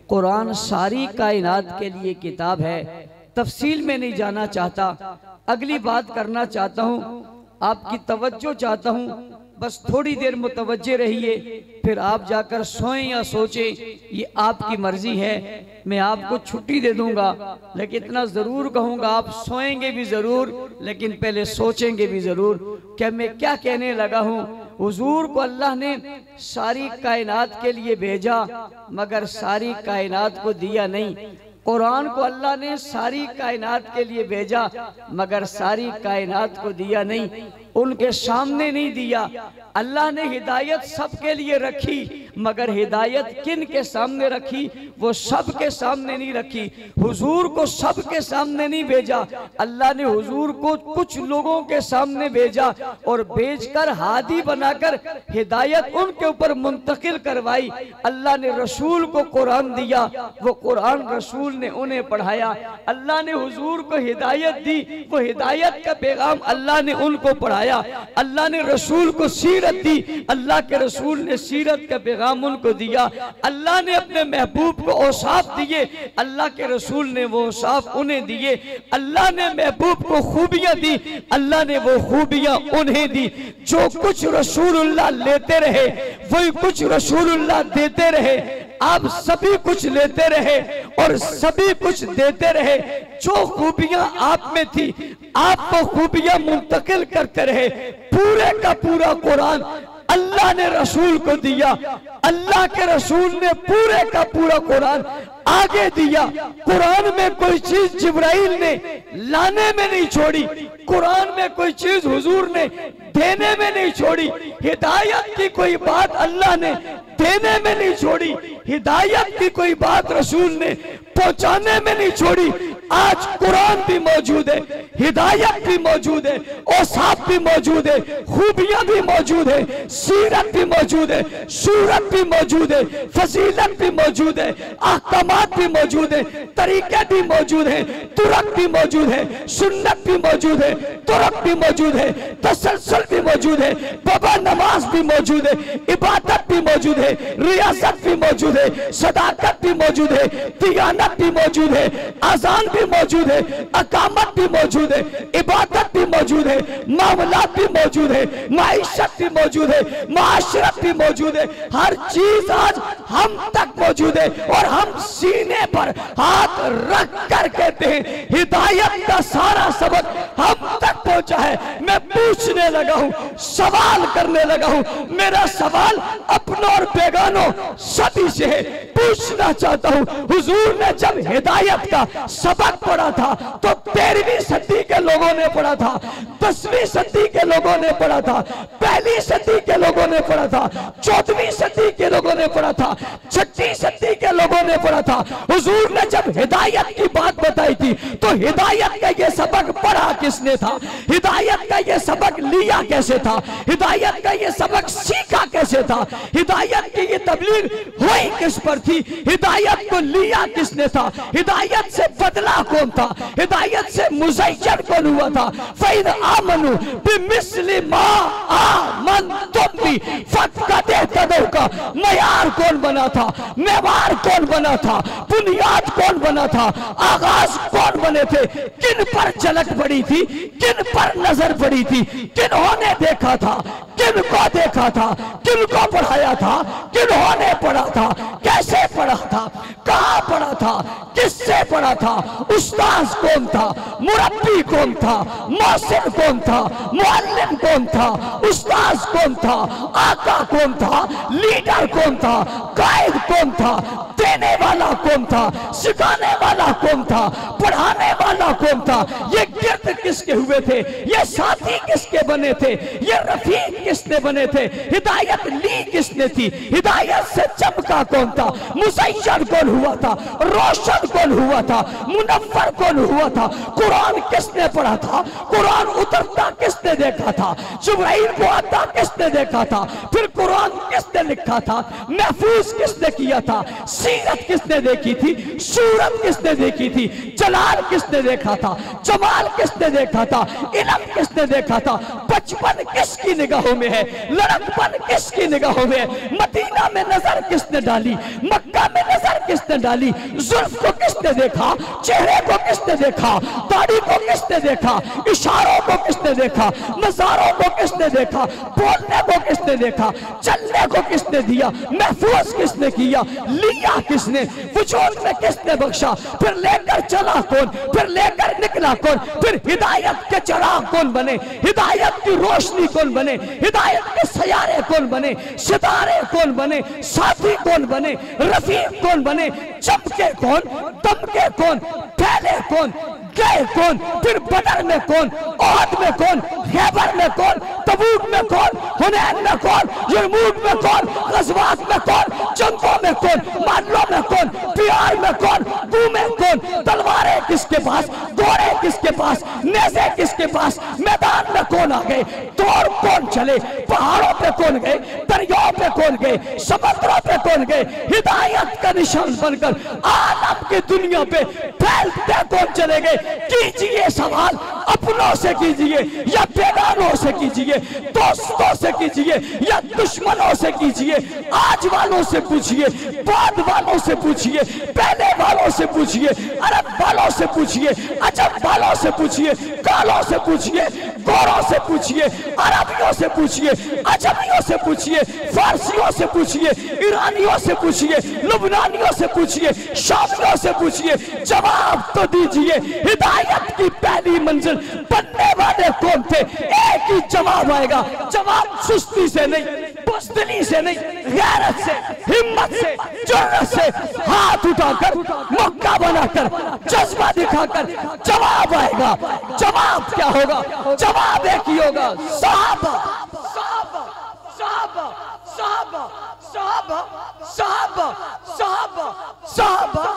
कुरान सारी कायनात के लिए किताब है। तफसील में नहीं जाना चाहता, अगली बात करना चाहता हूँ, आपकी तवज्जो चाहता हूँ, बस थोड़ी देर मुतवज्जे रहिए, फिर आप जाकर सोएं या सोचें, ये आपकी मर्जी है। मैं आपको छुट्टी दे दूंगा, लेकिन इतना ज़रूर कहूँगा, आप सोएंगे भी ज़रूर, लेकिन पहले सोचेंगे भी ज़रूर। क्या मैं क्या कहने लगा हूँ? हुजूर को अल्लाह ने सारी कायनात के लिए भेजा, मगर सारी कायनात को दिया नहीं। कुरान को अल्लाह ने सारी कायनात के लिए भेजा, मगर सारी कायनात को दिया नहीं, उनके सामने नहीं दिया। अल्लाह ने हिदायत सबके लिए रखी, मगर हिदायत किन के सामने रखी? वो सबके सामने नहीं रखी। हुजूर को सबके सामने नहीं भेजा, अल्लाह ने हुजूर को कुछ लोगों के सामने भेजा और भेजकर हादी बनाकर हिदायत उनके ऊपर मुंतकिल करवाई। अल्लाह ने रसूल को कुरान दिया, वो कुरान रसूल ने उन्हें पढ़ाया। अल्लाह ने हुजूर को हिदायत दी, वो हिदायत का पैगाम अल्लाह ने उनको पढ़ाया। अल्लाह ने रसूल को सीरत दी, अल्लाह के रसूल ने सीरत का पैगाम उनको दिया। अल्लाह ने अपने महबूब को औसाफ दिए, अल्लाह के रसूल ने वो औसाफ उन्हें दिए। अल्लाह ने महबूब को खूबियां दी, अल्लाह ने वो खूबियां उन्हें दी। जो कुछ रसूलुल्लाह लेते रहे, वही कुछ रसूलुल्लाह देते रहे। आप सभी कुछ लेते रहे और सभी कुछ देते रहे। जो खूबियां आप में थी, आप वो खूबियां मुंतकिल करते रहे। पूरे का पूरा कुरान अल्लाह ने रसूल को दिया, अल्लाह के रसूल ने पूरे का पूरा कुरान आगे दिया। कुरान में कोई चीज जिब्राइल ने लाने में नहीं छोड़ी, कुरान में कोई चीज हुजूर ने देने में नहीं छोड़ी। हिदायत की कोई बात अल्लाह ने देने में नहीं छोड़ी, हिदायत की कोई बात रसूल ने पहुंचाने में नहीं छोड़ी। आज कुरान भी मौजूद है, हिदायत भी मौजूद है, औसाफ भी मौजूद है, खूबियां भी मौजूद है, सीरत भी मौजूद है, सूरत भी मौजूद है, फजीलत भी मौजूद है, अहकामात भी मौजूद है, तरीके भी मौजूद है, तुरक भी मौजूद है, सुन्नत भी मौजूद है, तुरक भी मौजूद है, तसलसल भी मौजूद है, बाबा नमाज भी मौजूद है, इबादत भी मौजूद है, रियासत भी मौजूद है, सदाकत भी मौजूद है, दियानत भी मौजूद है, अजान भी मौजूद है, अकामत भी मौजूद है, इबादत भी मौजूद है, मामलात भी मौजूद है, माइशत भी मौजूद है, माशरत भी मौजूद है। हर चीज आज हम तक मौजूद है और हम सीने पर हाथ रख कर कहते हैं हिदायत का सारा सबक हम तक पहुंचा है। मैं पूछने लगा हूं, सवाल करने लगा हूं। मेरा सवाल अपनों और बेगानों सभी से है। पूछना चाहता हूं, हुजूर ने जब हिदायत का सबक पढ़ा था तो 13वीं सदी के लोगों ने पढ़ा था, 10वीं सदी के लोगों ने पढ़ा था, पहली सदी के लोगों ने पढ़ा था, 14वीं सदी के लोगों ने पढ़ा था, 6वीं सदी के लोगों ने पढ़ा था। हुजूर ने जब हिदायत की बात बताई थी तो हिदायत का ये सबक पढ़ा किसने था? हिदायत का ये सबक लिया कैसे था? हिदायत का ये सबक सीखा कैसे था? हिदायत की ये तबलीग हुई किस पर थी? हिदायत को लिया किसने था? हिदायत से बदला कौन था? हिदायत से मुज़य्यन कौन हुआ था? फ़इज़ आमनू बिमिस्लि मा आमनतुम बि फ़क़द इह्तदौ का मयार कौन बना था? मेवार कौन बना था? बुनियाद कौन बना था? आगाज कौन बने थे? किन पर झलक पड़ी थी? किन पर नजर पड़ी थी? किन्होंने देखा था? किनको देखा था? किनको पढ़ाया था? किन्होंने पढ़ा था? कैसे पढ़ा था? कहाँ पढ़ा था? किससे पढ़ा था? उस्ताद कौन था? मुरब्बी कौन था? मौसिन कौन था? मुअल्लिम कौन था? उस्ताद कौन था? आका कौन था? लीडर कौन था? कायद कौन था? देने वाला कौन था? सिखाने वाला कौन था? पढ़ाने वाला कौन था? ये गिर्द किसके हुए थे? ये साथी किसके बने थे? ये रफीक किसने बने थे? हिदायत ली किसने थी? हिदायत से चमका कौन था? मुज़य्यन कौन हुआ था? रोशन कौन हुआ था? मुनव्वर कौन हुआ था? कुरान किसने पढ़ा था? कुरान उतरता किसने देखा था? जिब्राइल को आता किसने देखा था? फिर कुरान किसने लिखा था? महफूज किसने किया था? सीरत किसने देखी थी, सूरत किसने देखी थी, जलाल किसने देखा था, जमाल किसने देखा था, इल्म किसने देखा था, बचपन किसकी निगाहों में है, लड़कपन किसकी निगाहों में है, मदीना में नजर किसने डाली, मक्का में नजर किसने डाली, जुल्फ को किसने देखा, चेहरे को किसने देखा, दाढ़ी को किसने देखा, इशारों को किसने देखा, नजारों को किसने देखा, बोलने को किसने देखा, चलने को किसने दिया, महफूज किसने किया, लिया किसने, वजूद में किसने बख्शा, फिर लेकर चला कौन, फिर लेकर निकला कौन, फिर हिदायत के चिराग कौन बने, हिदायत की रोशनी कौन बने, हिदायत के सयारे कौन बने, सितारे कौन बने, साथी कौन बने, रफीक कौन बने, चमके कौन, दमके कौन, फैले कौन, गए कौन, फिर बदर में कौन, ओहद में कौन, खैबर में कौन, तबूक में कौन, हुनैन में कौन, यरमूक में कौन, गज़वात में कौन, जंगों में कौन, मामलों में कौन, प्यार में कौन, तू में कौन, तलवारें किसके पास, घोड़े किसके पास, नेज़े किसके पास, मैदान में कौन आ गए, दौड़ कौन चले, पहाड़ों पे कौन गए, दरियाओं पे कौन गए, समुद्रों पे कौन गए, हिदायत का निशान बनकर आलम की दुनिया पे फैलते कौन चले गए। कीजिए सवाल अपनों से कीजिए या बेगानों से कीजिए, दोस्तों से कीजिए या दुश्मनों से कीजिए, आज वालों से पूछिए, बाद वालों से पूछिए, पहले वालों से पूछिए, अरब वालों से पूछिए, अजम वालों से पूछिए, कालों से पूछिए, गोरों से पूछिए, अरबियों से पूछिए, अजमियों से पूछिए, फारसियों से पूछिए, ईरानियों से पूछिए, लुबनानियों से पूछिए, शामियों से पूछिए, जवाब तो दीजिए। हिदायत की पहली मंजिल बनने वाले कौन थे? एक ही जवाब आएगा, जवाब सुस्ती से नहीं, बुज़दिली से नहीं, गैरत से, हिम्मत से, जुर्रत से, हाथ उठाकर, मौका बनाकर, जज्बा दिखाकर जवाब आएगा। जवाब क्या होगा? जवाब एक ही होगा, सहाबा, सहाबा, सहाबा, सहाबा, सहाबा, सहाबा, सहाबा, सहाबा।